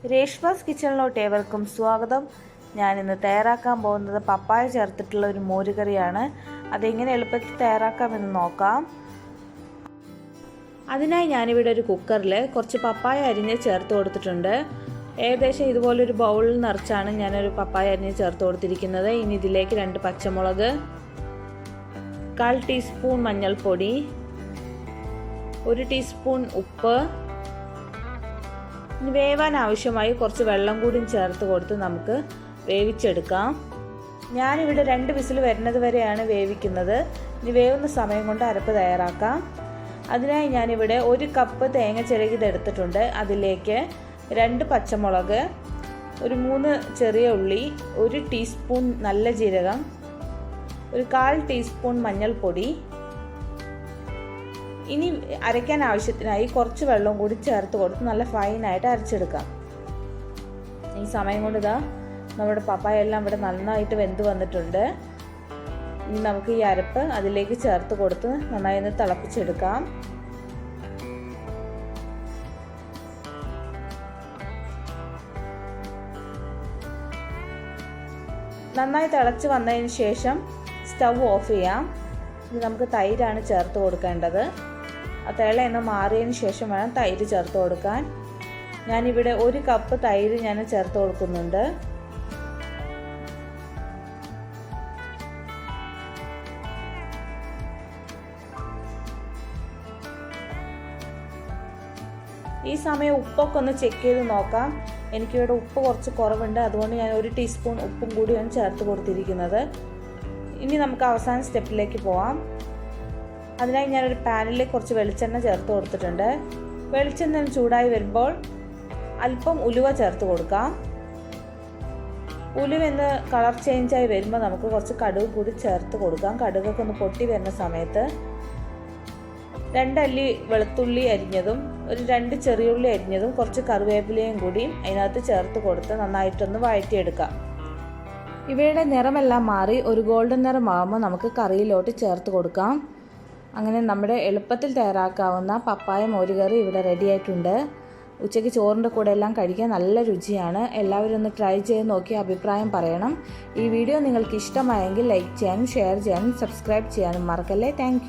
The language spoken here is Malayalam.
രേഷ്മാസ് കിച്ചണിലോട്ട് ഏവർക്കും സ്വാഗതം. ഞാനിന്ന് തയ്യാറാക്കാൻ പോകുന്നത് പപ്പായ ചേർത്തിട്ടുള്ള ഒരു മോരുകറിയാണ്. അതെങ്ങനെ എളുപ്പത്തിൽ തയ്യാറാക്കാമെന്ന് നോക്കാം. അതിനായി ഞാനിവിടെ ഒരു കുക്കറിൽ കുറച്ച് പപ്പായ അരിഞ്ഞ് ചേർത്ത് കൊടുത്തിട്ടുണ്ട്. ഏകദേശം ഇതുപോലൊരു ബൗളിൽ നിറച്ചാണ് ഞാനൊരു പപ്പായ അരിഞ്ഞ് ചേർത്ത് കൊടുത്തിരിക്കുന്നത്. ഇനി ഇതിലേക്ക് 2 പച്ചമുളക്, 1/4 ടീസ്പൂൺ മഞ്ഞൾപ്പൊടി, 1 ടീസ്പൂൺ ഉപ്പ്, ഇനി വേവാൻ ആവശ്യമായി കുറച്ച് വെള്ളം കൂടി ചേർത്ത് കൊടുത്ത് നമുക്ക് വേവിച്ചെടുക്കാം. ഞാനിവിടെ 2 വിസിൽ വരുന്നത് വരെയാണ് വേവിക്കുന്നത്. ഇനി വേവുന്ന സമയം കൊണ്ട് അരപ്പ് തയ്യാറാക്കാം. അതിനായി ഞാനിവിടെ 1 കപ്പ് തേങ്ങ ചിരകിയതെടുത്തിട്ടുണ്ട്. അതിലേക്ക് 2 പച്ചമുളക്, ഒരു 3 ചെറിയ ഉള്ളി, 1 ടീസ്പൂൺ നല്ല ജീരകം, ഒരു 1/4 ടീസ്പൂൺ മഞ്ഞൾപ്പൊടി. ഇനി അരയ്ക്കാൻ ആവശ്യത്തിനായി കുറച്ച് വെള്ളം കൂടി ചേർത്ത് കൊടുത്ത് നല്ല ഫൈനായിട്ട് അരച്ചെടുക്കാം. ഈ സമയം കൊണ്ട് നമ്മുടെ പപ്പായ എല്ലാം ഇവിടെ നന്നായിട്ട് വെന്ത് വന്നിട്ടുണ്ട്. ഇനി നമുക്ക് ഈ അരപ്പ് അതിലേക്ക് ചേർത്ത് കൊടുത്ത് നന്നായി ഒന്ന് തിളപ്പിച്ചെടുക്കാം. നന്നായി തിളച്ച് വന്നതിന് ശേഷം സ്റ്റൗ ഓഫ് ചെയ്യാം. ഇനി നമുക്ക് തൈരാണ് ചേർത്ത് കൊടുക്കേണ്ടത്. ആ തിള മാറിയതിന് ശേഷം വേണം തൈര് ചേർത്ത് കൊടുക്കാൻ. ഞാനിവിടെ 1 കപ്പ് തൈര് ഞാൻ ചേർത്ത് കൊടുക്കുന്നുണ്ട്. ഈ സമയം ഉപ്പൊക്കെ ഒന്ന് ചെക്ക് ചെയ്ത് നോക്കാം. എനിക്കിവിടെ ഉപ്പ് കുറച്ച് കുറവുണ്ട്, അതുകൊണ്ട് ഞാൻ 1 ടീസ്പൂൺ ഉപ്പും കൂടിയാണ് ചേർത്ത് കൊടുത്തിരിക്കുന്നത്. ഇനി നമുക്ക് അവസാന സ്റ്റെപ്പിലേക്ക് പോവാം. അതിനായി ഞാനൊരു പാനിൽ കുറച്ച് വെളിച്ചെണ്ണ ചേർത്ത് കൊടുത്തിട്ടുണ്ട്. വെളിച്ചെണ്ണ ചൂടായി വരുമ്പോൾ അല്പം ഉലുവ ചേർത്ത് കൊടുക്കാം. ഉലുവെന്ന് കളർ ചേഞ്ചായി വരുമ്പോൾ നമുക്ക് കുറച്ച് കടുക് കൂടി ചേർത്ത് കൊടുക്കാം. കടുകൊക്കെ ഒന്ന് പൊട്ടി വരുന്ന സമയത്ത് 2 അല്ലി വെളുത്തുള്ളി അരിഞ്ഞതും, ഒരു 2 ചെറിയുള്ളി അരിഞ്ഞതും, കുറച്ച് കറിവേപ്പിലയും കൂടി അതിനകത്ത് ചേർത്ത് കൊടുത്ത് നന്നായിട്ടൊന്ന് വഴറ്റിയെടുക്കാം. ഇവയുടെ നിറമെല്ലാം മാറി ഒരു ഗോൾഡൻ നിറമാകുമ്പോൾ നമുക്ക് കറിയിലോട്ട് ചേർത്ത് കൊടുക്കാം. അങ്ങനെ നമ്മുടെ എളുപ്പത്തിൽ തയ്യാറാക്കാവുന്ന പപ്പായ മോരുകറി ഇവിടെ റെഡി ആയിട്ടുണ്ട്. ഉച്ചയ്ക്ക് ചോറിൻ്റെ കൂടെ എല്ലാം കഴിക്കാൻ നല്ല രുചിയാണ്. എല്ലാവരും ഒന്ന് ട്രൈ ചെയ്ത് നോക്കി അഭിപ്രായം പറയണം. ഈ വീഡിയോ നിങ്ങൾക്ക് ഇഷ്ടമായെങ്കിൽ ലൈക്ക് ചെയ്യാനും ഷെയർ ചെയ്യാനും സബ്സ്ക്രൈബ് ചെയ്യാനും മറക്കല്ലേ. താങ്ക്